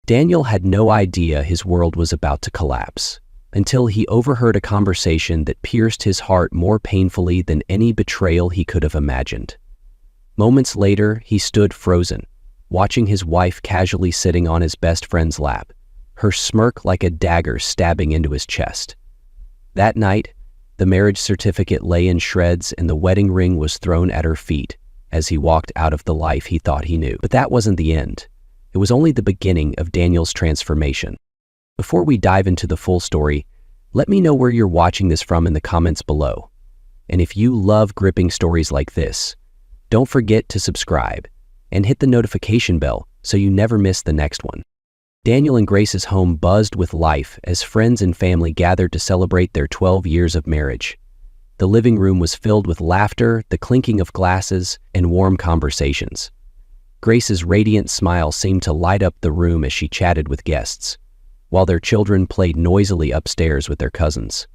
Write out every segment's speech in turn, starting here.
Daniel had no idea his world was about to collapse, until he overheard a conversation that pierced his heart more painfully than any betrayal he could have imagined. Moments later, he stood frozen, watching his wife casually sitting on his best friend's lap, her smirk like a dagger stabbing into his chest. That night, the marriage certificate lay in shreds and the wedding ring was thrown at her feet as he walked out of the life he thought he knew. But that wasn't the end. It was only the beginning of Daniel's transformation. Before we dive into the full story, let me know where you're watching this from in the comments below. And if you love gripping stories like this, don't forget to subscribe and hit the notification bell so you never miss the next one. Daniel and Grace's home buzzed with life as friends and family gathered to celebrate their 12 years of marriage. The living room was filled with laughter, the clinking of glasses, and warm conversations. Grace's radiant smile seemed to light up the room as she chatted with guests, while their children played noisily upstairs with their cousins.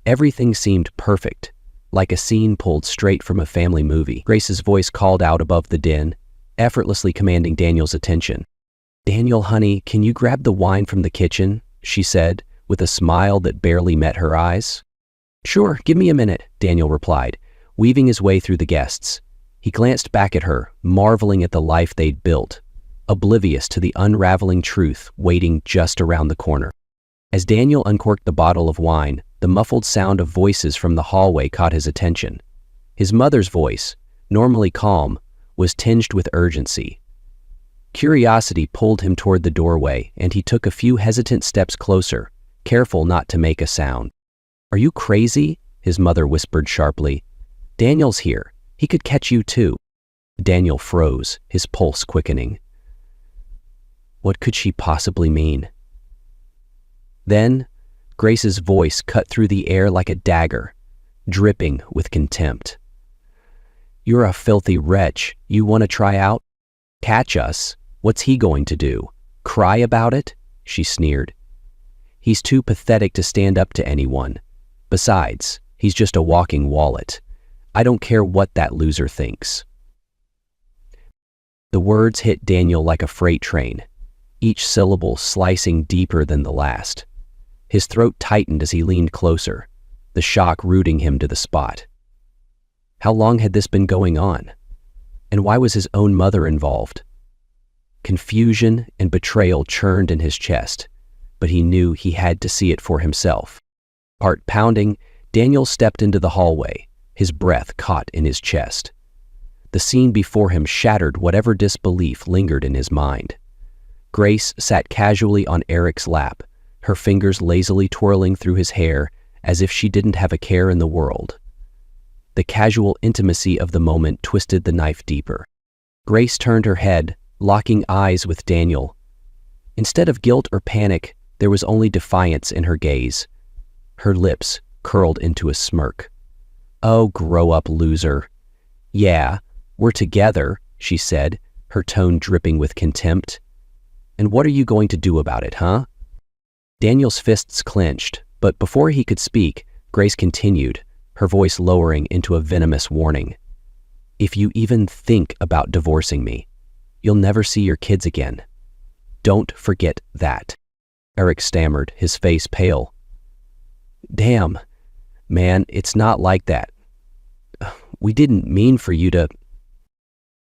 Everything seemed perfect, like a scene pulled straight from a family movie. Grace's voice called out above the din, effortlessly commanding Daniel's attention. "Daniel, honey, can you grab the wine from the kitchen?" she said, with a smile that barely met her eyes. "Sure, give me a minute," Daniel replied, weaving his way through the guests. He glanced back at her, marveling at the life they'd built, oblivious to the unraveling truth waiting just around the corner. As Daniel uncorked the bottle of wine, the muffled sound of voices from the hallway caught his attention. His mother's voice, normally calm, was tinged with urgency. Curiosity pulled him toward the doorway, and he took a few hesitant steps closer, careful not to make a sound. "Are you crazy?" his mother whispered sharply. "Daniel's here. He could catch you too." Daniel froze, his pulse quickening. What could she possibly mean? Then, Grace's voice cut through the air like a dagger, dripping with contempt. "You're a filthy wretch. You want to try out? Catch us? What's he going to do? Cry about it?" she sneered. "He's too pathetic to stand up to anyone. Besides, he's just a walking wallet. I don't care what that loser thinks." The words hit Daniel like a freight train, each syllable slicing deeper than the last. His throat tightened as he leaned closer, the shock rooting him to the spot. How long had this been going on? And why was his own mother involved? Confusion and betrayal churned in his chest, but he knew he had to see it for himself. Heart pounding, Daniel stepped into the hallway, his breath caught in his chest. The scene before him shattered whatever disbelief lingered in his mind. Grace sat casually on Eric's lap, her fingers lazily twirling through his hair as if she didn't have a care in the world. The casual intimacy of the moment twisted the knife deeper. Grace turned her head, locking eyes with Daniel. Instead of guilt or panic, there was only defiance in her gaze. Her lips curled into a smirk. "Oh, grow up, loser." "Yeah, we're together," she said, her tone dripping with contempt. "And what are you going to do about it, huh?" Daniel's fists clenched, but before he could speak, Grace continued, her voice lowering into a venomous warning. "If you even think about divorcing me, you'll never see your kids again. Don't forget that." Eric stammered, his face pale. "Damn, man, it's not like that. We didn't mean for you to—"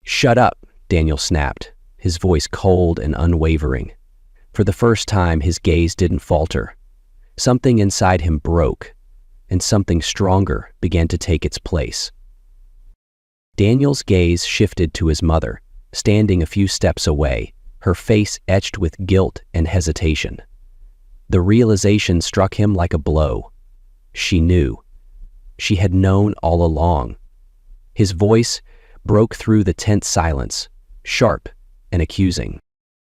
"Shut up," Daniel snapped, his voice cold and unwavering. For the first time, his gaze didn't falter. Something inside him broke, and something stronger began to take its place. Daniel's gaze shifted to his mother, standing a few steps away, her face etched with guilt and hesitation. The realization struck him like a blow. She knew. She had known all along. His voice broke through the tense silence, sharp and accusing.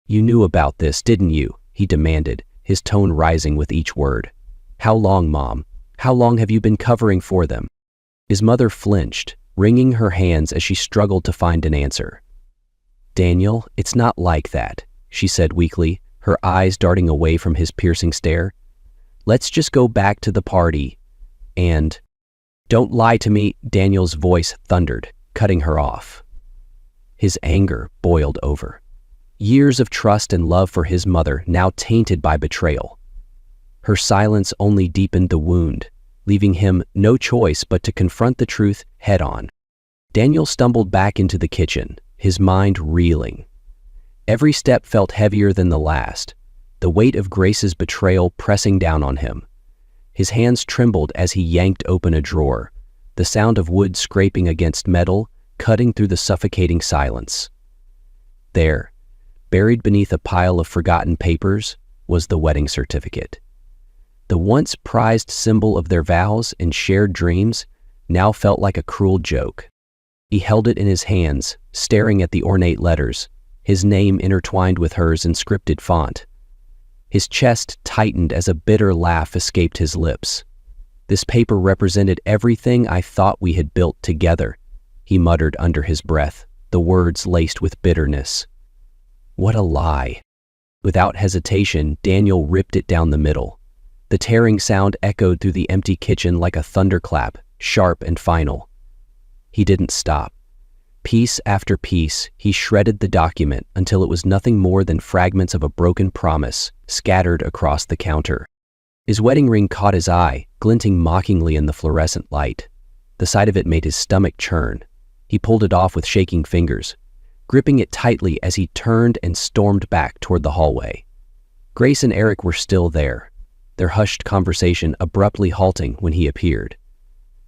"You knew about this, didn't you?" he demanded, his tone rising with each word. "How long, Mom? How long have you been covering for them?" His mother flinched, wringing her hands as she struggled to find an answer. "Daniel, it's not like that," she said weakly, her eyes darting away from his piercing stare. "Let's just go back to the party and—" "Don't lie to me," Daniel's voice thundered, cutting her off. His anger boiled over. Years of trust and love for his mother now tainted by betrayal. Her silence only deepened the wound, leaving him no choice but to confront the truth head-on. Daniel stumbled back into the kitchen, his mind reeling. Every step felt heavier than the last, the weight of Grace's betrayal pressing down on him. His hands trembled as he yanked open a drawer, the sound of wood scraping against metal cutting through the suffocating silence. There, buried beneath a pile of forgotten papers, was the wedding certificate. The once prized symbol of their vows and shared dreams now felt like a cruel joke. He held it in his hands, staring at the ornate letters, his name intertwined with hers in scripted font. His chest tightened as a bitter laugh escaped his lips. "This paper represented everything I thought we had built together," he muttered under his breath, the words laced with bitterness. What a lie. Without hesitation, Daniel ripped it down the middle. The tearing sound echoed through the empty kitchen like a thunderclap, sharp and final. He didn't stop. Piece after piece, he shredded the document until it was nothing more than fragments of a broken promise scattered across the counter. His wedding ring caught his eye, glinting mockingly in the fluorescent light. The sight of it made his stomach churn. He pulled it off with shaking fingers, gripping it tightly as he turned and stormed back toward the hallway. Grace and Eric were still there, their hushed conversation abruptly halting when he appeared.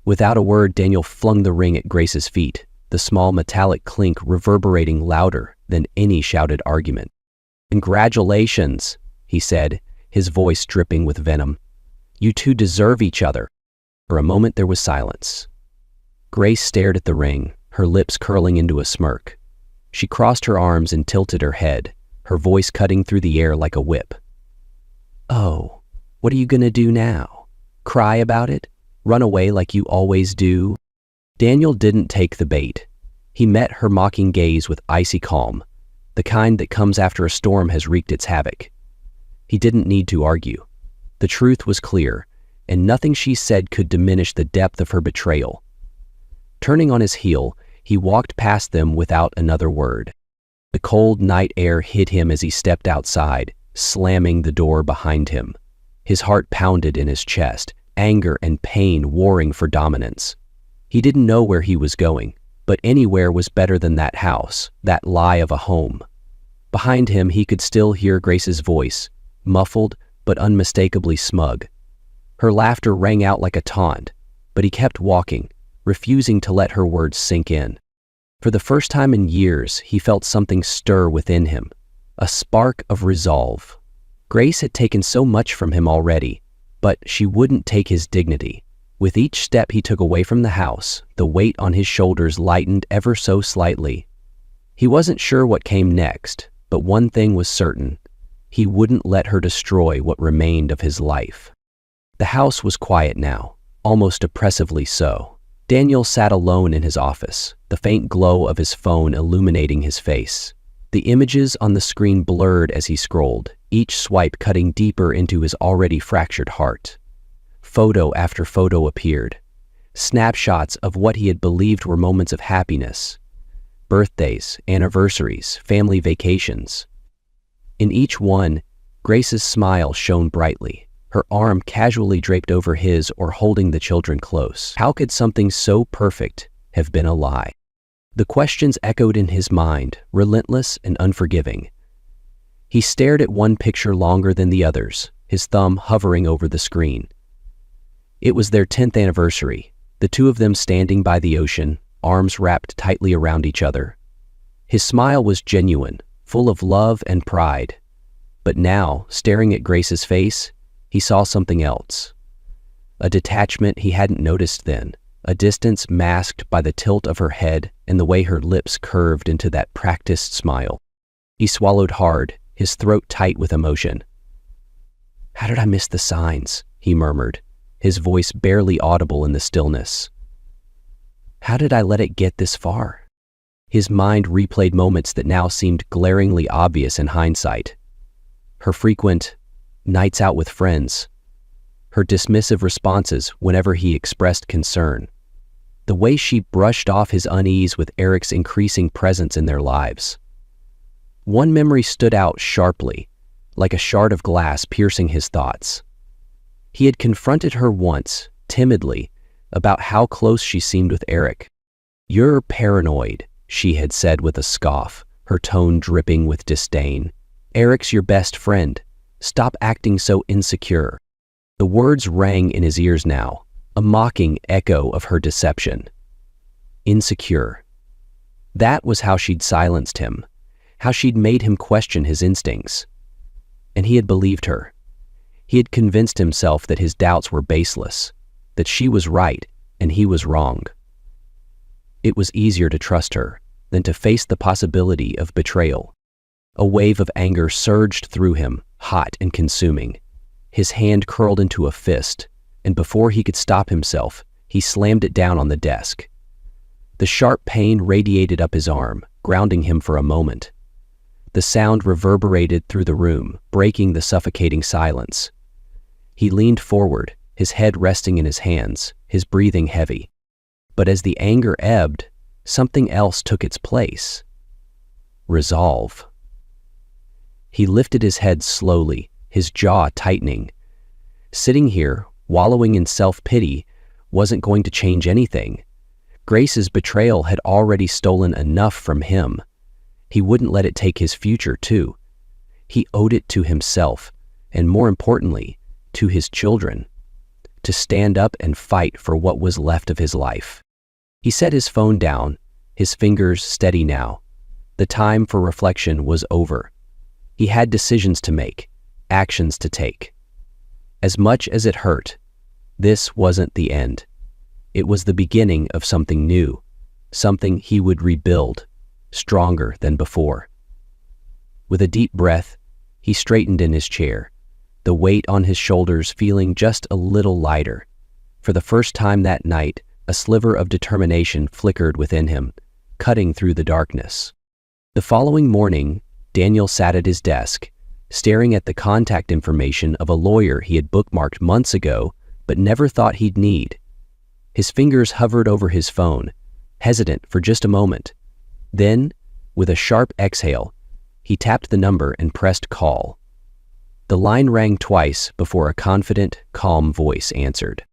Without a word, Daniel flung the ring at Grace's feet, the small metallic clink reverberating louder than any shouted argument. "Congratulations," he said, his voice dripping with venom. "You two deserve each other." For a moment there was silence. Grace stared at the ring, her lips curling into a smirk. She crossed her arms and tilted her head, her voice cutting through the air like a whip. "Oh, what are you gonna do now? Cry about it? Run away like you always do?" Daniel didn't take the bait. He met her mocking gaze with icy calm, the kind that comes after a storm has wreaked its havoc. He didn't need to argue. The truth was clear, and nothing she said could diminish the depth of her betrayal. Turning on his heel, he walked past them without another word. The cold night air hit him as he stepped outside, slamming the door behind him. His heart pounded in his chest, anger and pain warring for dominance. He didn't know where he was going, but anywhere was better than that house, that lie of a home. Behind him, he could still hear Grace's voice, muffled but unmistakably smug. Her laughter rang out like a taunt, but he kept walking, refusing to let her words sink in. For the first time in years, he felt something stir within him, a spark of resolve. Grace had taken so much from him already, but she wouldn't take his dignity. With each step he took away from the house, the weight on his shoulders lightened ever so slightly. He wasn't sure what came next, but one thing was certain. He wouldn't let her destroy what remained of his life. The house was quiet now, almost oppressively so. Daniel sat alone in his office, the faint glow of his phone illuminating his face. The images on the screen blurred as he scrolled, each swipe cutting deeper into his already fractured heart. Photo after photo appeared, snapshots of what he had believed were moments of happiness. Birthdays, anniversaries, family vacations. In each one, Grace's smile shone brightly, her arm casually draped over his or holding the children close. How could something so perfect have been a lie? The questions echoed in his mind, relentless and unforgiving. He stared at one picture longer than the others, his thumb hovering over the screen. It was their 10th anniversary, the two of them standing by the ocean, arms wrapped tightly around each other. His smile was genuine, full of love and pride. But now, staring at Grace's face, he saw something else. A detachment he hadn't noticed then, a distance masked by the tilt of her head and the way her lips curved into that practiced smile. He swallowed hard, his throat tight with emotion. "How did I miss the signs?" he murmured, his voice barely audible in the stillness. "How did I let it get this far?" His mind replayed moments that now seemed glaringly obvious in hindsight. Her frequent nights out with friends, her dismissive responses whenever he expressed concern, the way she brushed off his unease with Eric's increasing presence in their lives. One memory stood out sharply, like a shard of glass piercing his thoughts. He had confronted her once, timidly, about how close she seemed with Eric. "You're paranoid," she had said with a scoff, her tone dripping with disdain. "Eric's your best friend. Stop acting so insecure." The words rang in his ears now, a mocking echo of her deception. Insecure. That was how she'd silenced him, how she'd made him question his instincts. And he had believed her. He had convinced himself that his doubts were baseless, that she was right and he was wrong. It was easier to trust her than to face the possibility of betrayal. A wave of anger surged through him, hot and consuming. His hand curled into a fist, and before he could stop himself, he slammed it down on the desk. The sharp pain radiated up his arm, grounding him for a moment. The sound reverberated through the room, breaking the suffocating silence. He leaned forward, his head resting in his hands, his breathing heavy. But as the anger ebbed, something else took its place. Resolve. He lifted his head slowly, his jaw tightening. Sitting here, wallowing in self-pity, wasn't going to change anything. Grace's betrayal had already stolen enough from him. He wouldn't let it take his future, too. He owed it to himself, and more importantly, to his children, to stand up and fight for what was left of his life. He set his phone down, his fingers steady now. The time for reflection was over. He had decisions to make, actions to take. As much as it hurt, this wasn't the end. It was the beginning of something new, something he would rebuild, stronger than before. With a deep breath, he straightened in his chair, the weight on his shoulders feeling just a little lighter. For the first time that night, a sliver of determination flickered within him, cutting through the darkness. The following morning, Daniel sat at his desk, staring at the contact information of a lawyer he had bookmarked months ago but never thought he'd need. His fingers hovered over his phone, hesitant for just a moment. Then, with a sharp exhale, he tapped the number and pressed call. The line rang twice before a confident, calm voice answered.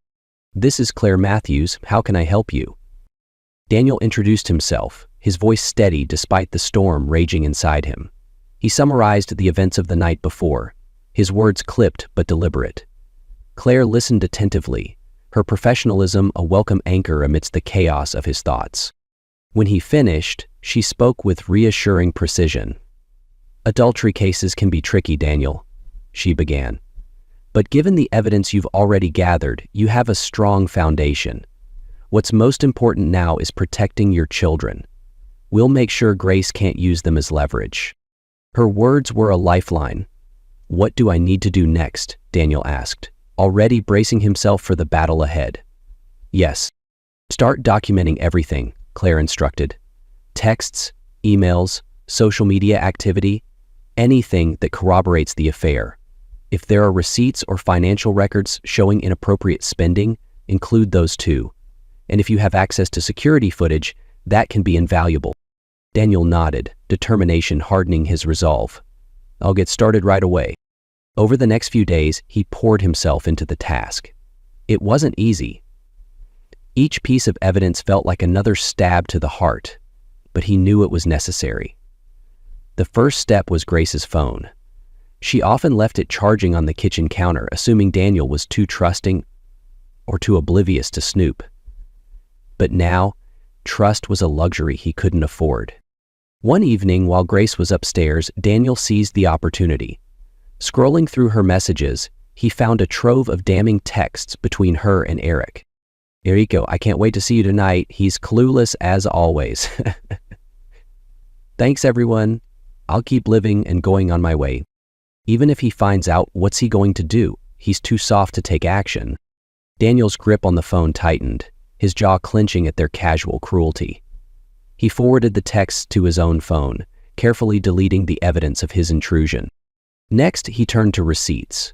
"This is Claire Matthews. How can I help you?" Daniel introduced himself, his voice steady despite the storm raging inside him. He summarized the events of the night before, his words clipped but deliberate. Claire listened attentively, her professionalism a welcome anchor amidst the chaos of his thoughts. When he finished, she spoke with reassuring precision. "Adultery cases can be tricky, Daniel," she began. "But given the evidence you've already gathered, you have a strong foundation. What's most important now is protecting your children. We'll make sure Grace can't use them as leverage." Her words were a lifeline. "What do I need to do next?" Daniel asked, already bracing himself for the battle ahead. "Yes. Start documenting everything," Claire instructed. "Texts, emails, social media activity, anything that corroborates the affair. If there are receipts or financial records showing inappropriate spending, include those too. And if you have access to security footage, that can be invaluable." Daniel nodded, determination hardening his resolve. "I'll get started right away." Over the next few days, he poured himself into the task. It wasn't easy. Each piece of evidence felt like another stab to the heart, but he knew it was necessary. The first step was Grace's phone. She often left it charging on the kitchen counter, assuming Daniel was too trusting or too oblivious to snoop. But now, trust was a luxury he couldn't afford. One evening, while Grace was upstairs, Daniel seized the opportunity. Scrolling through her messages, he found a trove of damning texts between her and Eric. "Erico, I can't wait to see you tonight. He's clueless as always. Thanks, everyone. I'll keep living and going on my way. Even if he finds out, what's he going to do? He's too soft to take action." Daniel's grip on the phone tightened, his jaw clenching at their casual cruelty. He forwarded the texts to his own phone, carefully deleting the evidence of his intrusion. Next, he turned to receipts.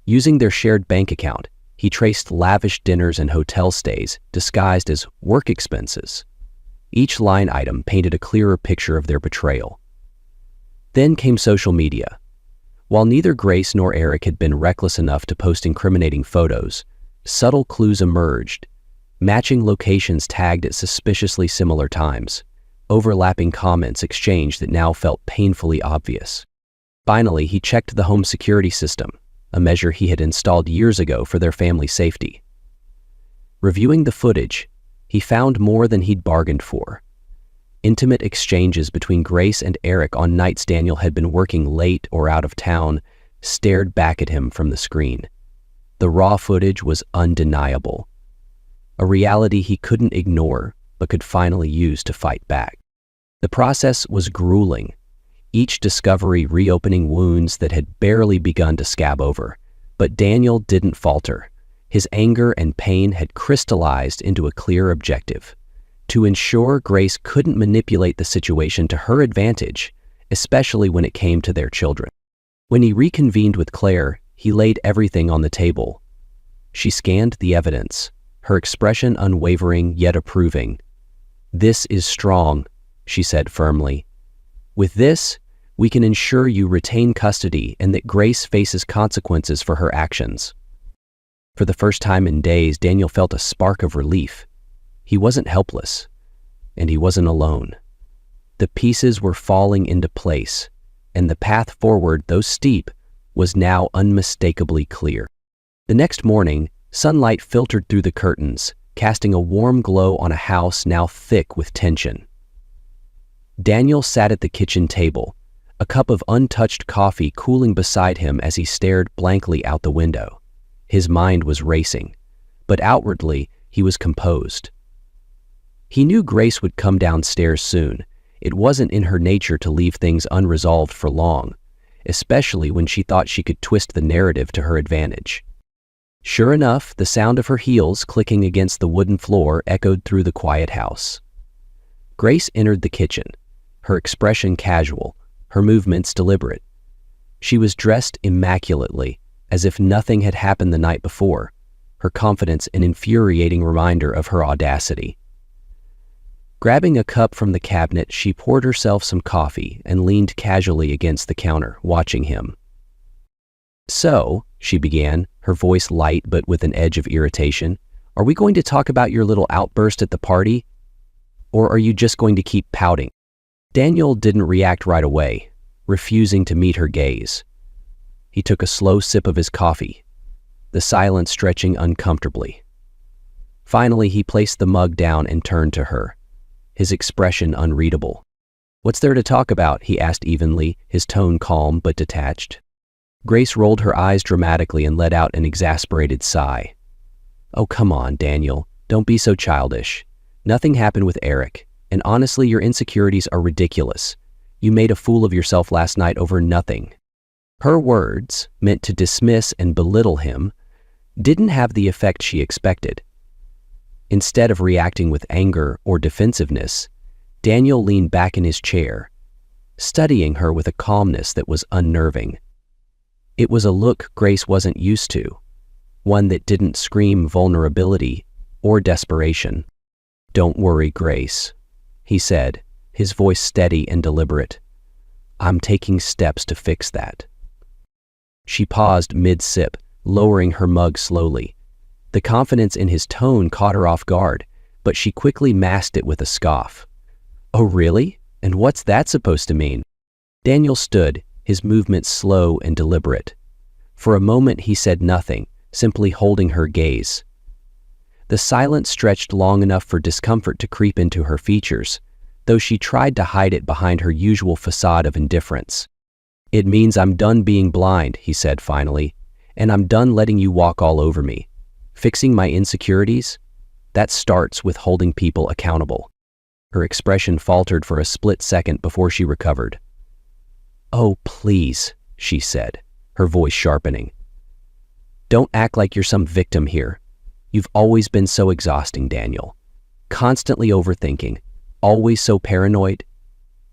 Using their shared bank account, he traced lavish dinners and hotel stays disguised as work expenses. Each line item painted a clearer picture of their betrayal. Then came social media. While neither Grace nor Eric had been reckless enough to post incriminating photos, subtle clues emerged, matching locations tagged at suspiciously similar times, overlapping comments exchanged that now felt painfully obvious. Finally, he checked the home security system, a measure he had installed years ago for their family's safety. Reviewing the footage, he found more than he'd bargained for. Intimate exchanges between Grace and Eric on nights Daniel had been working late or out of town stared back at him from the screen. The raw footage was undeniable, a reality he couldn't ignore but could finally use to fight back. The process was grueling, each discovery reopening wounds that had barely begun to scab over. But Daniel didn't falter. His anger and pain had crystallized into a clear objective: to ensure Grace couldn't manipulate the situation to her advantage, especially when it came to their children. When he reconvened with Claire, he laid everything on the table. She scanned the evidence, her expression unwavering yet approving. "This is strong," she said firmly. "With this, we can ensure you retain custody and that Grace faces consequences for her actions." For the first time in days, Daniel felt a spark of relief. He wasn't helpless, and he wasn't alone. The pieces were falling into place, and the path forward, though steep, was now unmistakably clear. The next morning, sunlight filtered through the curtains, casting a warm glow on a house now thick with tension. Daniel sat at the kitchen table, a cup of untouched coffee cooling beside him as he stared blankly out the window. His mind was racing, but outwardly he was composed. He knew Grace would come downstairs soon. It wasn't in her nature to leave things unresolved for long, especially when she thought she could twist the narrative to her advantage. Sure enough, the sound of her heels clicking against the wooden floor echoed through the quiet house. Grace entered the kitchen, her expression casual, her movements deliberate. She was dressed immaculately, as if nothing had happened the night before, her confidence an infuriating reminder of her audacity. Grabbing a cup from the cabinet, she poured herself some coffee and leaned casually against the counter, watching him. "So," she began, her voice light but with an edge of irritation, "are we going to talk about your little outburst at the party? Or are you just going to keep pouting?" Daniel didn't react right away, refusing to meet her gaze. He took a slow sip of his coffee, the silence stretching uncomfortably. Finally, he placed the mug down and turned to her, his expression unreadable. "What's there to talk about?" he asked evenly, his tone calm but detached. Grace rolled her eyes dramatically and let out an exasperated sigh. "Oh, come on, Daniel. Don't be so childish. Nothing happened with Eric, and honestly, your insecurities are ridiculous. You made a fool of yourself last night over nothing." Her words, meant to dismiss and belittle him, didn't have the effect she expected. Instead of reacting with anger or defensiveness, Daniel leaned back in his chair, studying her with a calmness that was unnerving. It was a look Grace wasn't used to, one that didn't scream vulnerability or desperation. "Don't worry, Grace," he said, his voice steady and deliberate. "I'm taking steps to fix that." She paused mid-sip, lowering her mug slowly. The confidence in his tone caught her off guard, but she quickly masked it with a scoff. "Oh, really? And what's that supposed to mean?" Daniel stood, his movements slow and deliberate. For a moment he said nothing, simply holding her gaze. The silence stretched long enough for discomfort to creep into her features, though she tried to hide it behind her usual facade of indifference. "It means I'm done being blind," he said finally, "and I'm done letting you walk all over me. Fixing my insecurities? That starts with holding people accountable." Her expression faltered for a split second before she recovered. "Oh, please," she said, her voice sharpening. "Don't act like you're some victim here. You've always been so exhausting, Daniel. Constantly overthinking, always so paranoid.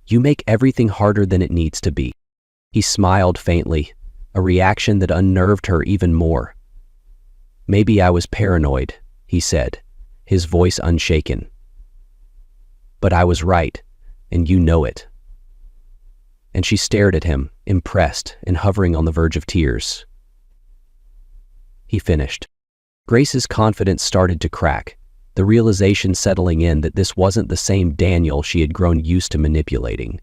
You make everything harder than it needs to be." He smiled faintly, a reaction that unnerved her even more. "Maybe I was paranoid," he said, his voice unshaken. "But I was right, and you know it." and she stared at him, impressed and hovering on the verge of tears. He finished. Grace's confidence started to crack, the realization settling in that this wasn't the same Daniel she had grown used to manipulating.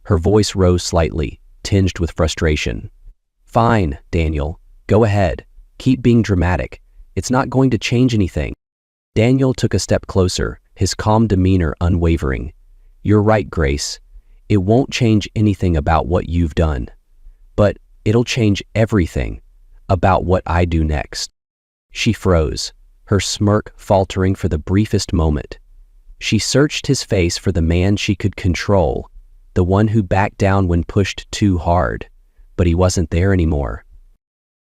Her voice rose slightly, tinged with frustration. "Fine, Daniel. Go ahead. Keep being dramatic. It's not going to change anything." Daniel took a step closer, his calm demeanor unwavering. "You're right, Grace. It won't change anything about what you've done. But it'll change everything about what I do next." She froze, her smirk faltering for the briefest moment. She searched his face for the man she could control, the one who backed down when pushed too hard, but he wasn't there anymore.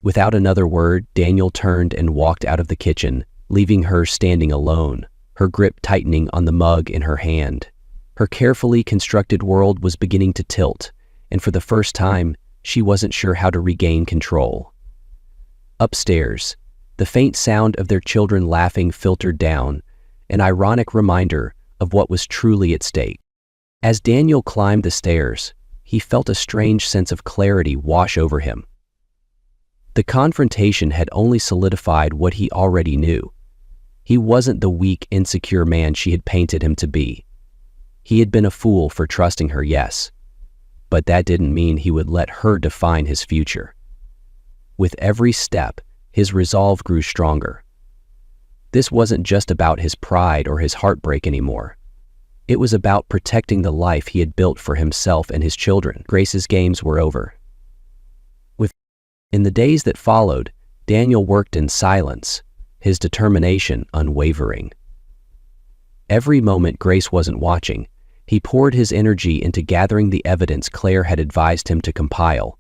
Without another word, Daniel turned and walked out of the kitchen, leaving her standing alone, her grip tightening on the mug in her hand. Her carefully constructed world was beginning to tilt, and for the first time, she wasn't sure how to regain control. Upstairs, the faint sound of their children laughing filtered down, an ironic reminder of what was truly at stake. As Daniel climbed the stairs, he felt a strange sense of clarity wash over him. The confrontation had only solidified what he already knew. He wasn't the weak, insecure man she had painted him to be. He had been a fool for trusting her, yes, but that didn't mean he would let her define his future. With every step, his resolve grew stronger. This wasn't just about his pride or his heartbreak anymore. It was about protecting the life he had built for himself and his children. Grace's games were over. In the days that followed, Daniel worked in silence, his determination unwavering. Every moment Grace wasn't watching, he poured his energy into gathering the evidence Claire had advised him to compile.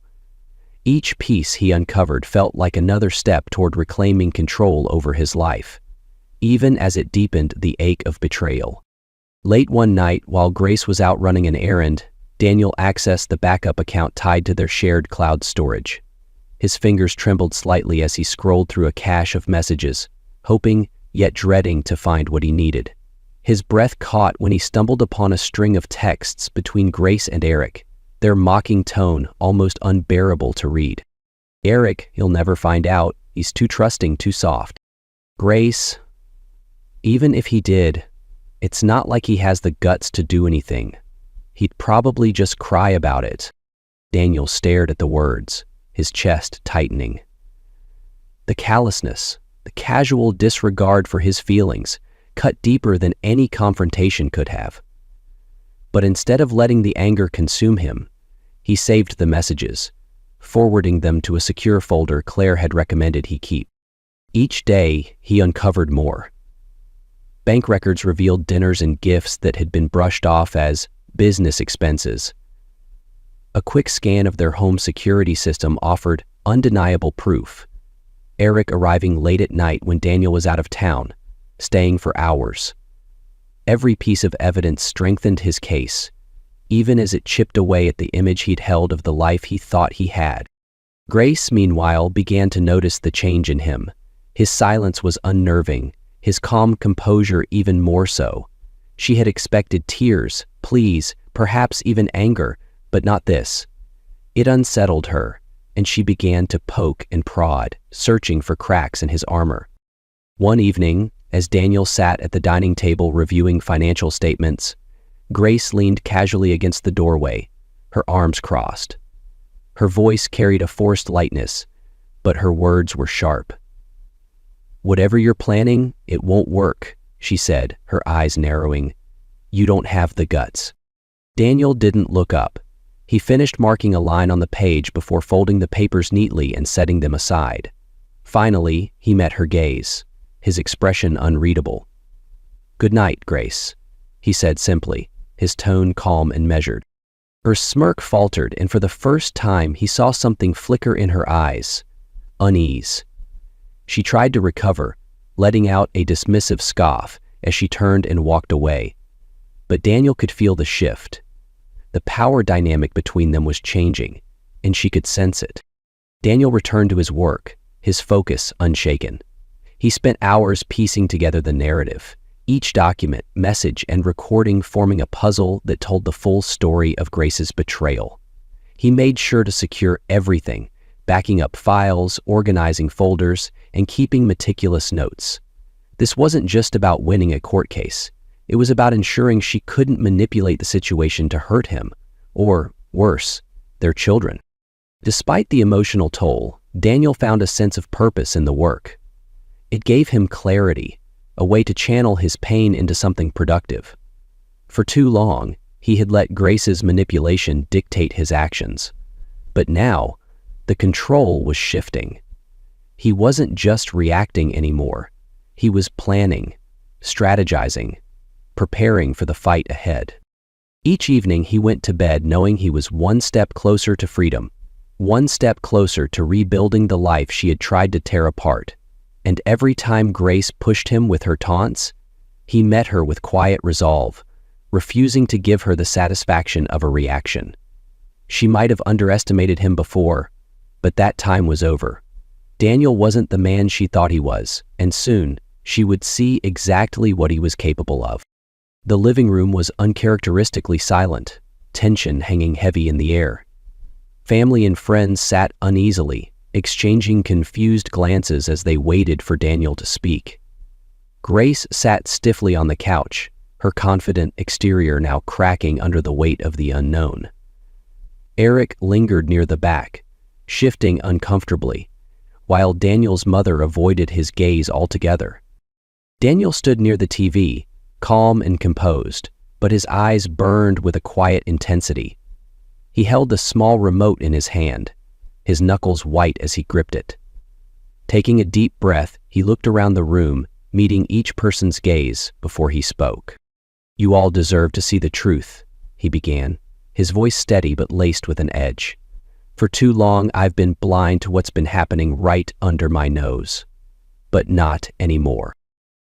Each piece he uncovered felt like another step toward reclaiming control over his life, even as it deepened the ache of betrayal. Late one night, while Grace was out running an errand, Daniel accessed the backup account tied to their shared cloud storage. His fingers trembled slightly as he scrolled through a cache of messages, hoping, yet dreading to find what he needed. His breath caught when he stumbled upon a string of texts between Grace and Eric, their mocking tone almost unbearable to read. "Eric, he'll never find out. He's too trusting, too soft." Grace, "Even if he did, it's not like he has the guts to do anything. He'd probably just cry about it." Daniel stared at the words, his chest tightening. The callousness, the casual disregard for his feelings, cut deeper than any confrontation could have. But instead of letting the anger consume him, he saved the messages, forwarding them to a secure folder Claire had recommended he keep. Each day, he uncovered more. Bank records revealed dinners and gifts that had been brushed off as business expenses. A quick scan of their home security system offered undeniable proof. Eric arriving late at night when Daniel was out of town, staying for hours. Every piece of evidence strengthened his case, even as it chipped away at the image he'd held of the life he thought he had. Grace, meanwhile, began to notice the change in him. His silence was unnerving, his calm composure even more so. She had expected tears, pleas, perhaps even anger, but not this. It unsettled her, and she began to poke and prod, searching for cracks in his armor. One evening, as Daniel sat at the dining table reviewing financial statements, Grace leaned casually against the doorway, her arms crossed. Her voice carried a forced lightness, but her words were sharp. "Whatever you're planning, it won't work," she said, her eyes narrowing. "You don't have the guts." Daniel didn't look up. He finished marking a line on the page before folding the papers neatly and setting them aside. Finally, he met her gaze, his expression unreadable. "Good night, Grace," he said simply, his tone calm and measured. Her smirk faltered, and for the first time he saw something flicker in her eyes, unease. She tried to recover, letting out a dismissive scoff as she turned and walked away. But Daniel could feel the shift. The power dynamic between them was changing, and she could sense it. Daniel returned to his work, his focus unshaken. He spent hours piecing together the narrative, each document, message, and recording forming a puzzle that told the full story of Grace's betrayal. He made sure to secure everything, backing up files, organizing folders, and keeping meticulous notes. This wasn't just about winning a court case. It was about ensuring she couldn't manipulate the situation to hurt him, or, worse, their children. Despite the emotional toll, Daniel found a sense of purpose in the work. It gave him clarity, a way to channel his pain into something productive. For too long, he had let Grace's manipulation dictate his actions. But now, the control was shifting. He wasn't just reacting anymore. He was planning, strategizing, preparing for the fight ahead. Each evening he went to bed knowing he was one step closer to freedom, one step closer to rebuilding the life she had tried to tear apart. And every time Grace pushed him with her taunts, he met her with quiet resolve, refusing to give her the satisfaction of a reaction. She might have underestimated him before, but that time was over. Daniel wasn't the man she thought he was, and soon she would see exactly what he was capable of. The living room was uncharacteristically silent, tension hanging heavy in the air. Family and friends sat uneasily, exchanging confused glances as they waited for Daniel to speak. Grace sat stiffly on the couch, her confident exterior now cracking under the weight of the unknown. Eric lingered near the back, shifting uncomfortably, while Daniel's mother avoided his gaze altogether. Daniel stood near the TV, calm and composed, but his eyes burned with a quiet intensity. He held a small remote in his hand, his knuckles white as he gripped it. Taking a deep breath, he looked around the room, meeting each person's gaze before he spoke. "You all deserve to see the truth," he began, his voice steady but laced with an edge. "For too long I've been blind to what's been happening right under my nose. But not anymore."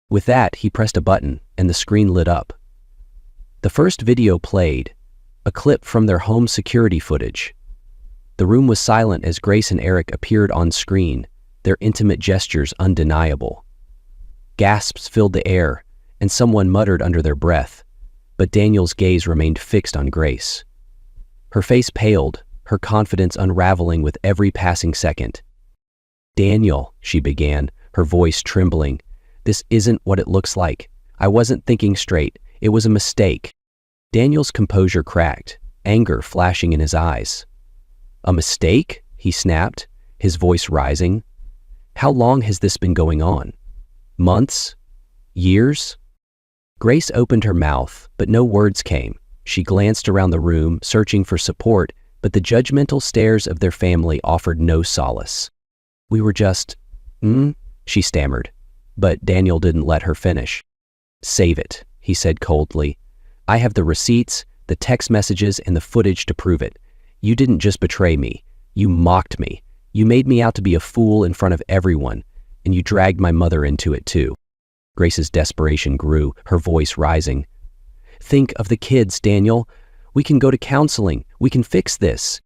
With that, he pressed a button, and the screen lit up. The first video played, a clip from their home security footage. The room was silent as Grace and Eric appeared on screen, their intimate gestures undeniable. Gasps filled the air, and someone muttered under their breath, but Daniel's gaze remained fixed on Grace. Her face paled, her confidence unraveling with every passing second. "Daniel," she began, her voice trembling, "this isn't what it looks like. I wasn't thinking straight. It was a mistake." Daniel's composure cracked, anger flashing in his eyes. "A mistake?" he snapped, his voice rising. "How long has this been going on? Months? Years?" Grace opened her mouth, but no words came. She glanced around the room, searching for support, but the judgmental stares of their family offered no solace. "We were just, she stammered, but Daniel didn't let her finish. "Save it," he said coldly. "I have the receipts, the text messages, and the footage to prove it. You didn't just betray me. You mocked me. You made me out to be a fool in front of everyone, and you dragged my mother into it too." Grace's desperation grew, her voice rising. "Think of the kids, Daniel. We can go to counseling. We can fix this."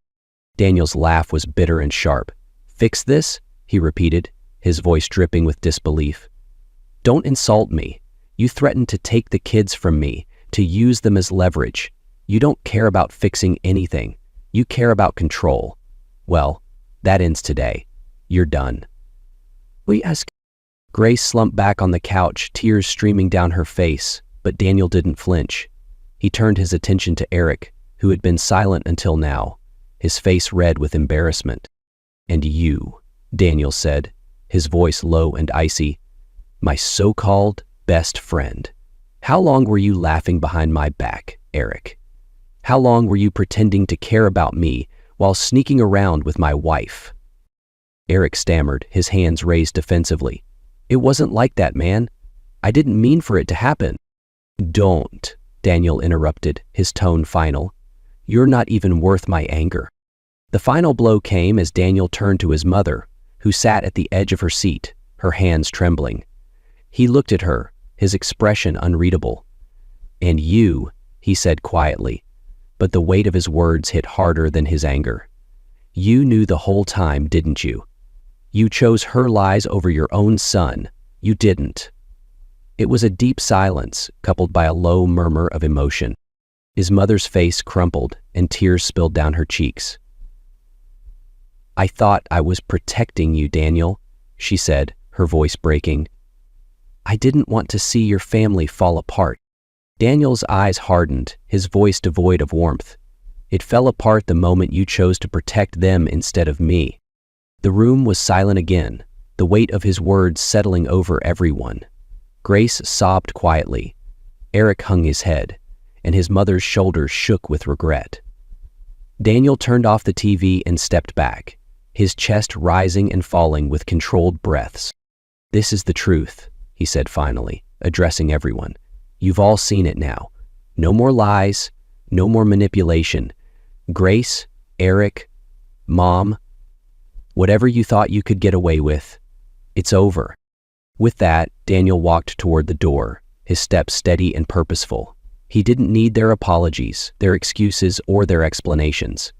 Daniel's laugh was bitter and sharp. "Fix this?" he repeated, his voice dripping with disbelief. "Don't insult me. You threatened to take the kids from me, to use them as leverage. You don't care about fixing anything. You care about control. Well, that ends today. You're done." "We ask." Grace slumped back on the couch, tears streaming down her face, but Daniel didn't flinch. He turned his attention to Eric, who had been silent until now, his face red with embarrassment. "And you," Daniel said, his voice low and icy, "my so-called best friend. How long were you laughing behind my back, Eric? How long were you pretending to care about me while sneaking around with my wife?" Eric stammered, his hands raised defensively. "It wasn't like that, man. I didn't mean for it to happen." "Don't," Daniel interrupted, his tone final. "You're not even worth my anger." The final blow came as Daniel turned to his mother, who sat at the edge of her seat, her hands trembling. He looked at her, his expression unreadable. "And you," he said quietly, but the weight of his words hit harder than his anger. "You knew the whole time, didn't you? You chose her lies over your own son. You didn't." It was a deep silence, coupled by a low murmur of emotion. His mother's face crumpled, and tears spilled down her cheeks. "I thought I was protecting you, Daniel," she said, her voice breaking. "I didn't want to see your family fall apart." Daniel's eyes hardened, his voice devoid of warmth. "It fell apart the moment you chose to protect them instead of me." The room was silent again, the weight of his words settling over everyone. Grace sobbed quietly. Eric hung his head, and his mother's shoulders shook with regret. Daniel turned off the TV and stepped back, his chest rising and falling with controlled breaths. "This is the truth," he said finally, addressing everyone. "You've all seen it now. No more lies, no more manipulation. Grace, Eric, Mom, whatever you thought you could get away with, it's over." With that, Daniel walked toward the door, his steps steady and purposeful. He didn't need their apologies, their excuses, or their explanations.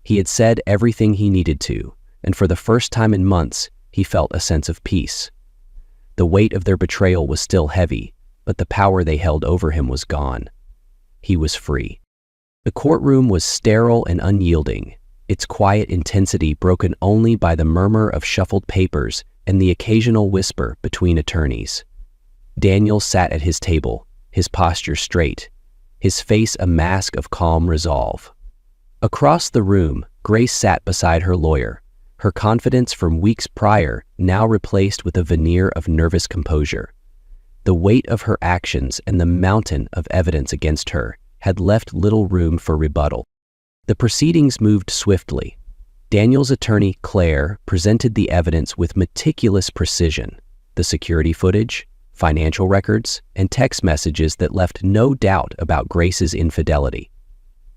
He had said everything he needed to, and for the first time in months, he felt a sense of peace. The weight of their betrayal was still heavy, but the power they held over him was gone. He was free. The courtroom was sterile and unyielding, its quiet intensity broken only by the murmur of shuffled papers and the occasional whisper between attorneys. Daniel sat at his table, his posture straight, his face a mask of calm resolve. Across the room, Grace sat beside her lawyer, her confidence from weeks prior now replaced with a veneer of nervous composure. The weight of her actions and the mountain of evidence against her had left little room for rebuttal. The proceedings moved swiftly. Daniel's attorney, Claire, presented the evidence with meticulous precision: the security footage, financial records, and text messages that left no doubt about Grace's infidelity.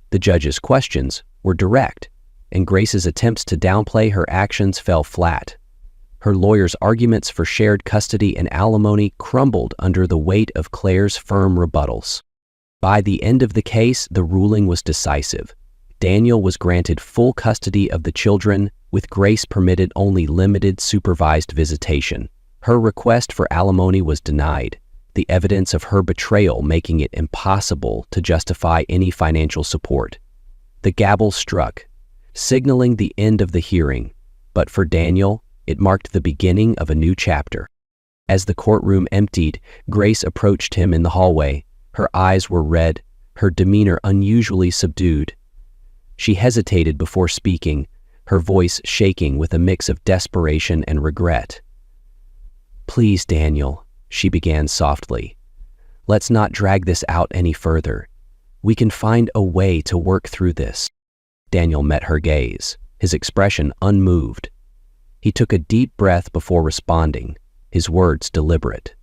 The judge's questions were direct, and Grace's attempts to downplay her actions fell flat. Her lawyer's arguments for shared custody and alimony crumbled under the weight of Claire's firm rebuttals. By the end of the case, the ruling was decisive. Daniel was granted full custody of the children, with Grace permitted only limited supervised visitation. Her request for alimony was denied, the evidence of her betrayal making it impossible to justify any financial support. The gavel struck, signaling the end of the hearing, but for Daniel, it marked the beginning of a new chapter. As the courtroom emptied, Grace approached him in the hallway. Her eyes were red, her demeanor unusually subdued. She hesitated before speaking, her voice shaking with a mix of desperation and regret. "Please, Daniel," she began softly. "Let's not drag this out any further. We can find a way to work through this." Daniel met her gaze, his expression unmoved. He took a deep breath before responding, his words deliberate.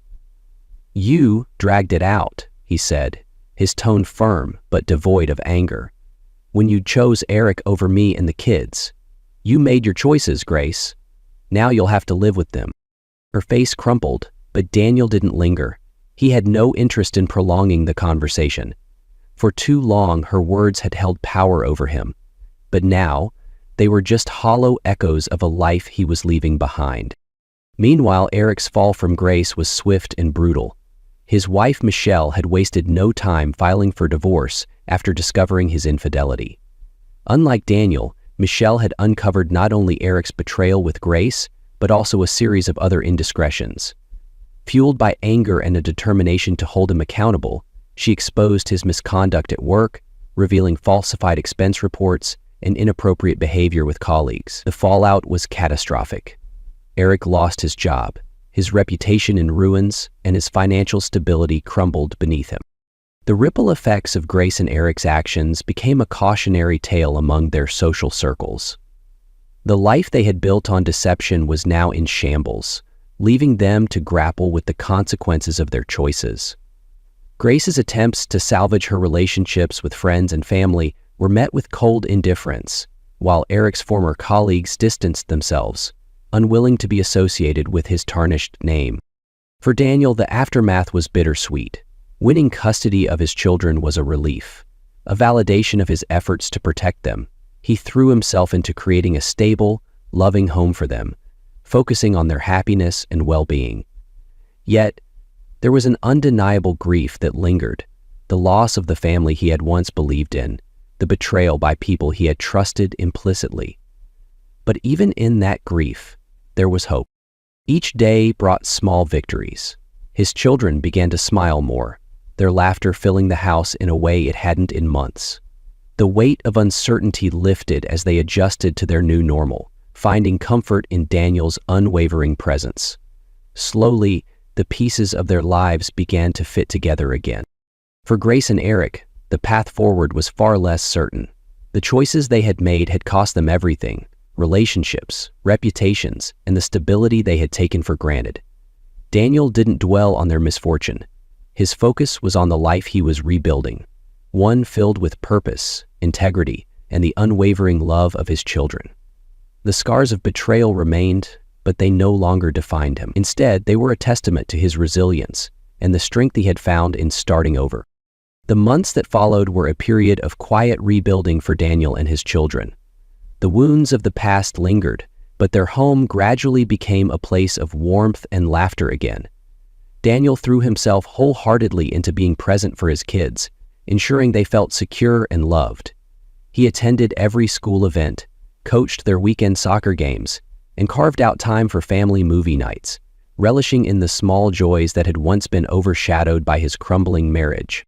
"You dragged it out," he said, his tone firm but devoid of anger. "When you chose Eric over me and the kids. You made your choices, Grace. Now you'll have to live with them." Her face crumpled, but Daniel didn't linger. He had no interest in prolonging the conversation. For too long, her words had held power over him, but now they were just hollow echoes of a life he was leaving behind. Meanwhile, Eric's fall from grace was swift and brutal. His wife, Michelle, had wasted no time filing for divorce after discovering his infidelity. Unlike Daniel, Michelle had uncovered not only Eric's betrayal with Grace, but also a series of other indiscretions. Fueled by anger and a determination to hold him accountable, she exposed his misconduct at work, revealing falsified expense reports and inappropriate behavior with colleagues. The fallout was catastrophic. Eric lost his job, his reputation in ruins, and his financial stability crumbled beneath him. The ripple effects of Grace and Eric's actions became a cautionary tale among their social circles. The life they had built on deception was now in shambles, leaving them to grapple with the consequences of their choices. Grace's attempts to salvage her relationships with friends and family were met with cold indifference, while Eric's former colleagues distanced themselves, unwilling to be associated with his tarnished name. For Daniel, the aftermath was bittersweet. Winning custody of his children was a relief, a validation of his efforts to protect them. He threw himself into creating a stable, loving home for them, focusing on their happiness and well-being. Yet, There was an undeniable grief that lingered, the loss of the family he had once believed in, the betrayal by people he had trusted implicitly. But even in that grief, there was hope. Each day brought small victories. His children began to smile more, their laughter filling the house in a way it hadn't in months. The weight of uncertainty lifted as they adjusted to their new normal, finding comfort in Daniel's unwavering presence. Slowly, the pieces of their lives began to fit together again. For Grace and Eric, the path forward was far less certain. The choices they had made had cost them everything: relationships, reputations, and the stability they had taken for granted. Daniel didn't dwell on their misfortune. His focus was on the life he was rebuilding, one filled with purpose, integrity, and the unwavering love of his children. The scars of betrayal remained, but they no longer defined him. Instead, they were a testament to his resilience and the strength he had found in starting over. The months that followed were a period of quiet rebuilding for Daniel and his children. The wounds of the past lingered, but their home gradually became a place of warmth and laughter again. Daniel threw himself wholeheartedly into being present for his kids, ensuring they felt secure and loved. He attended every school event, coached their weekend soccer games, and carved out time for family movie nights, relishing in the small joys that had once been overshadowed by his crumbling marriage.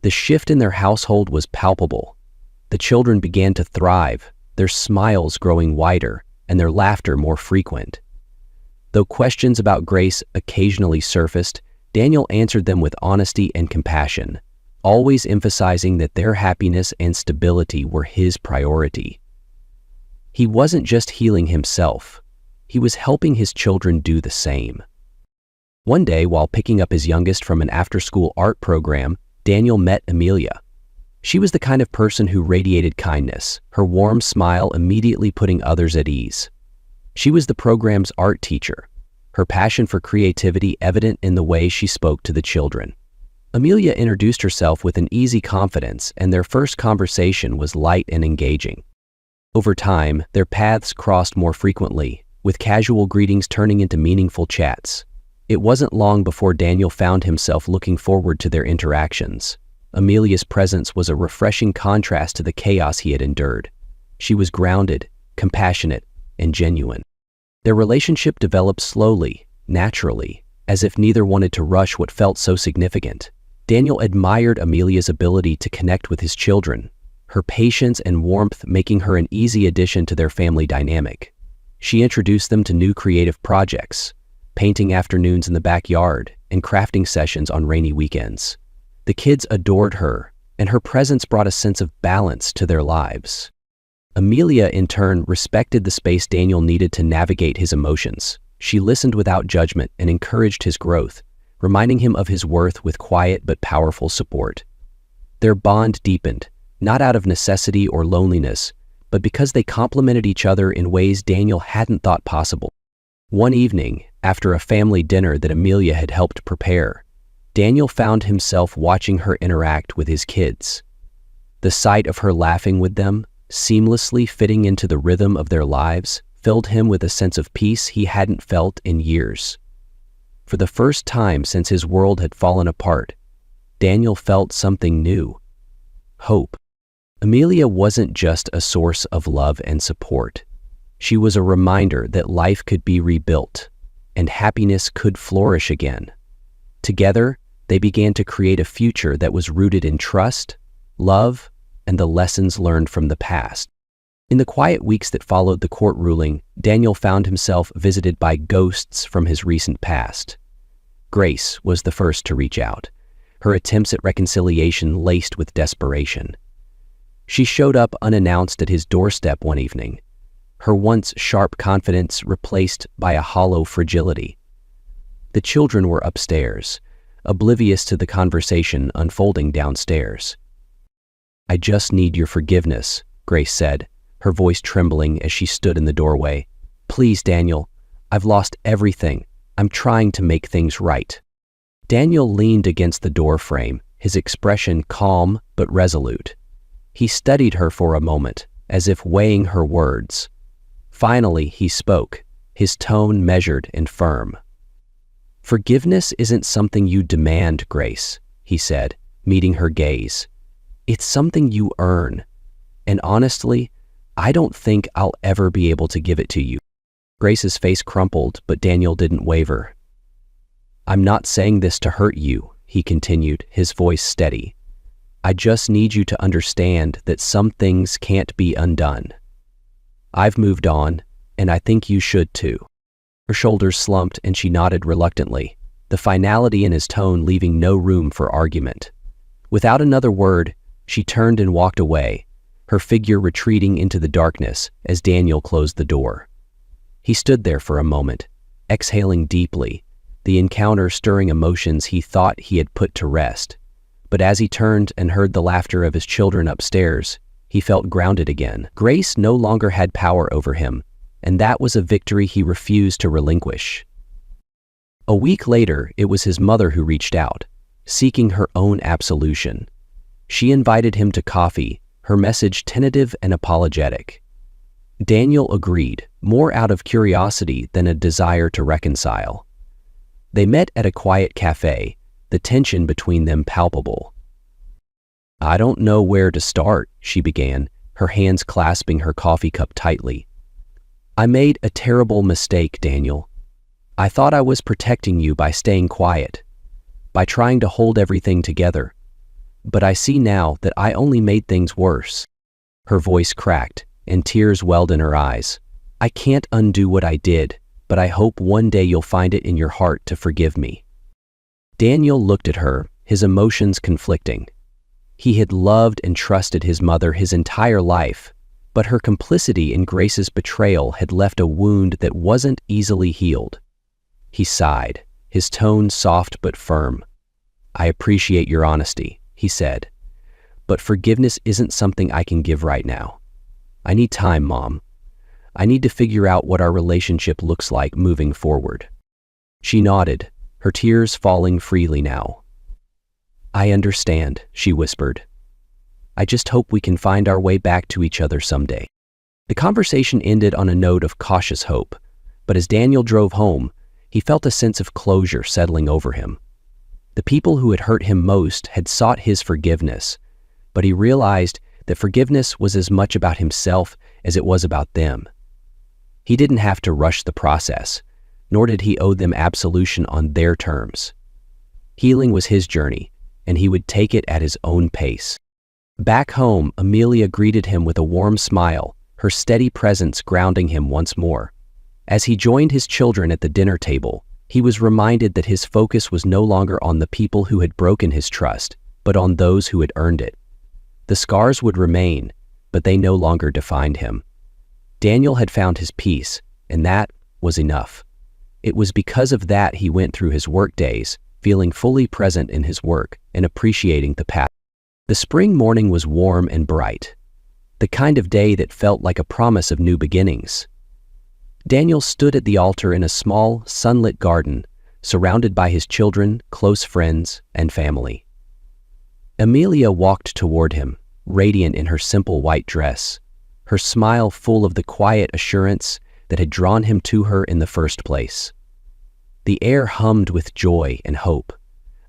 The shift in their household was palpable. The children began to thrive, their smiles growing wider and their laughter more frequent. Though questions about Grace occasionally surfaced, Daniel answered them with honesty and compassion, always emphasizing that their happiness and stability were his priority. He wasn't just healing himself, he was helping his children do the same. One day, while picking up his youngest from an after-school art program, Daniel met Amelia. She was the kind of person who radiated kindness, her warm smile immediately putting others at ease. She was the program's art teacher, her passion for creativity evident in the way she spoke to the children. Amelia introduced herself with an easy confidence, and their first conversation was light and engaging. Over time, their paths crossed more frequently, with casual greetings turning into meaningful chats. It wasn't long before Daniel found himself looking forward to their interactions. Amelia's presence was a refreshing contrast to the chaos he had endured. She was grounded, compassionate, and genuine. Their relationship developed slowly, naturally, as if neither wanted to rush what felt so significant. Daniel admired Amelia's ability to connect with his children, her patience and warmth making her an easy addition to their family dynamic. She introduced them to new creative projects, painting afternoons in the backyard and crafting sessions on rainy weekends. The kids adored her, and her presence brought a sense of balance to their lives. Amelia, in turn, respected the space Daniel needed to navigate his emotions. She listened without judgment and encouraged his growth, reminding him of his worth with quiet but powerful support. Their bond deepened, not out of necessity or loneliness, but because they complemented each other in ways Daniel hadn't thought possible. One evening, after a family dinner that Amelia had helped prepare, Daniel found himself watching her interact with his kids. The sight of her laughing with them, seamlessly fitting into the rhythm of their lives, filled him with a sense of peace he hadn't felt in years. For the first time since his world had fallen apart, Daniel felt something new: hope. Amelia wasn't just a source of love and support. She was a reminder that life could be rebuilt, and happiness could flourish again. Together, they began to create a future that was rooted in trust, love, and the lessons learned from the past. In the quiet weeks that followed the court ruling, Daniel found himself visited by ghosts from his recent past. Grace was the first to reach out, her attempts at reconciliation laced with desperation. She showed up unannounced at his doorstep one evening, her once sharp confidence replaced by a hollow fragility. The children were upstairs, oblivious to the conversation unfolding downstairs. "I just need your forgiveness," Grace said, her voice trembling as she stood in the doorway. "Please, Daniel, I've lost everything. I'm trying to make things right." Daniel leaned against the door frame, his expression calm but resolute. He studied her for a moment, as if weighing her words. Finally, he spoke, his tone measured and firm. "Forgiveness isn't something you demand, Grace," he said, meeting her gaze. "It's something you earn. And honestly, I don't think I'll ever be able to give it to you." Grace's face crumpled, but Daniel didn't waver. "I'm not saying this to hurt you," he continued, his voice steady. "I just need you to understand that some things can't be undone. I've moved on, and I think you should too." Her shoulders slumped and she nodded reluctantly, the finality in his tone leaving no room for argument. Without another word, she turned and walked away, her figure retreating into the darkness as Daniel closed the door. He stood there for a moment, exhaling deeply, the encounter stirring emotions he thought he had put to rest. But as he turned and heard the laughter of his children upstairs, he felt grounded again. Grace no longer had power over him, and that was a victory he refused to relinquish. A week later, it was his mother who reached out, seeking her own absolution. She invited him to coffee, her message tentative and apologetic. Daniel agreed, more out of curiosity than a desire to reconcile. They met at a quiet cafe, the tension between them palpable. "I don't know where to start," she began, her hands clasping her coffee cup tightly. "I made a terrible mistake, Daniel. I thought I was protecting you by staying quiet, by trying to hold everything together. But I see now that I only made things worse." Her voice cracked, and tears welled in her eyes. "I can't undo what I did, but I hope one day you'll find it in your heart to forgive me." Daniel looked at her, his emotions conflicting. He had loved and trusted his mother his entire life, but her complicity in Grace's betrayal had left a wound that wasn't easily healed. He sighed, his tone soft but firm. "I appreciate your honesty," he said, "but forgiveness isn't something I can give right now. I need time, Mom. I need to figure out what our relationship looks like moving forward." She nodded, her tears falling freely now. "I understand," she whispered. "I just hope we can find our way back to each other someday." The conversation ended on a note of cautious hope, but as Daniel drove home, he felt a sense of closure settling over him. The people who had hurt him most had sought his forgiveness, but he realized that forgiveness was as much about himself as it was about them. He didn't have to rush the process, nor did he owe them absolution on their terms. Healing was his journey, and he would take it at his own pace. Back home, Amelia greeted him with a warm smile, her steady presence grounding him once more. As he joined his children at the dinner table, he was reminded that his focus was no longer on the people who had broken his trust, but on those who had earned it. The scars would remain, but they no longer defined him. Daniel had found his peace, and that was enough. It was because of that he went through his work days, feeling fully present in his work and appreciating the path. The spring morning was warm and bright, the kind of day that felt like a promise of new beginnings. Daniel stood at the altar in a small, sunlit garden, surrounded by his children, close friends, and family. Amelia walked toward him, radiant in her simple white dress, her smile full of the quiet assurance that had drawn him to her in the first place. The air hummed with joy and hope,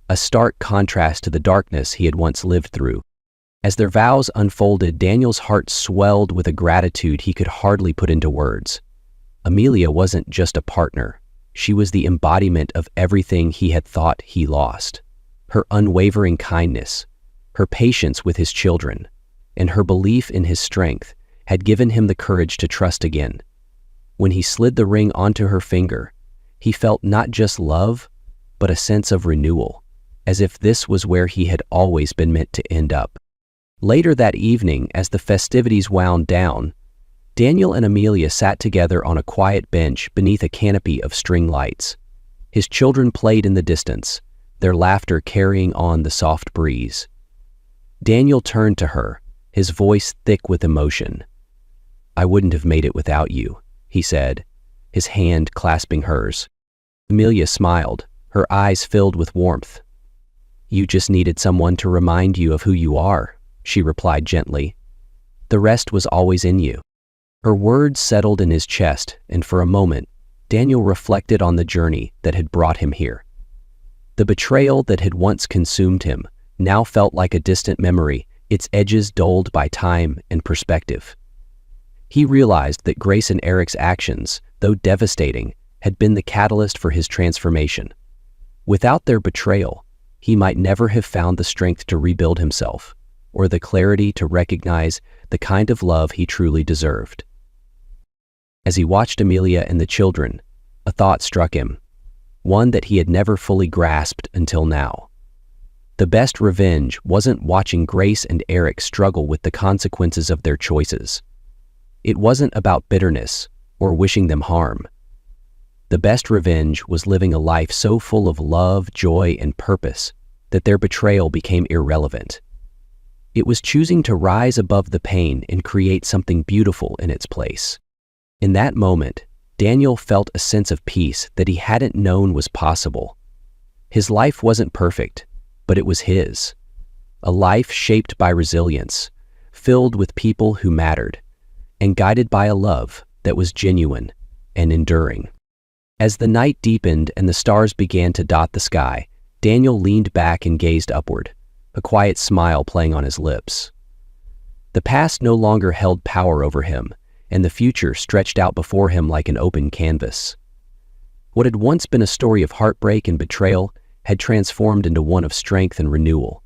a stark contrast to the darkness he had once lived through. As their vows unfolded, Daniel's heart swelled with a gratitude he could hardly put into words. Amelia wasn't just a partner. She was the embodiment of everything he had thought he lost. Her unwavering kindness, her patience with his children, and her belief in his strength had given him the courage to trust again. When he slid the ring onto her finger, he felt not just love, but a sense of renewal, as if this was where he had always been meant to end up. Later that evening, as the festivities wound down, Daniel and Amelia sat together on a quiet bench beneath a canopy of string lights. His children played in the distance, their laughter carrying on the soft breeze. Daniel turned to her, his voice thick with emotion. "I wouldn't have made it without you," he said, his hand clasping hers. Amelia smiled, her eyes filled with warmth. "You just needed someone to remind you of who you are," she replied gently. "The rest was always in you." Her words settled in his chest, and for a moment, Daniel reflected on the journey that had brought him here. The betrayal that had once consumed him now felt like a distant memory, its edges dulled by time and perspective. He realized that Grace and Eric's actions, though devastating, had been the catalyst for his transformation. Without their betrayal, he might never have found the strength to rebuild himself, or the clarity to recognize the kind of love he truly deserved. As he watched Amelia and the children, a thought struck him, one that he had never fully grasped until now. The best revenge wasn't watching Grace and Eric struggle with the consequences of their choices. It wasn't about bitterness or wishing them harm. The best revenge was living a life so full of love, joy, and purpose that their betrayal became irrelevant. It was choosing to rise above the pain and create something beautiful in its place. In that moment, Daniel felt a sense of peace that he hadn't known was possible. His life wasn't perfect, but it was his. A life shaped by resilience, filled with people who mattered, and guided by a love that was genuine and enduring. As the night deepened and the stars began to dot the sky, Daniel leaned back and gazed upward, a quiet smile playing on his lips. The past no longer held power over him, and the future stretched out before him like an open canvas. What had once been a story of heartbreak and betrayal had transformed into one of strength and renewal.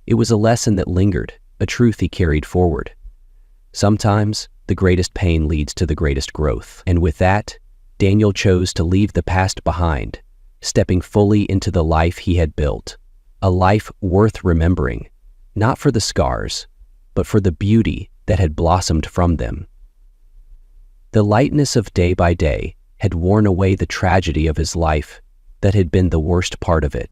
It was a lesson that lingered, a truth he carried forward. Sometimes, the greatest pain leads to the greatest growth. And with that, Daniel chose to leave the past behind, stepping fully into the life he had built. A life worth remembering, not for the scars, but for the beauty that had blossomed from them. The lightness of day by day had worn away the tragedy of his life that had been the worst part of it.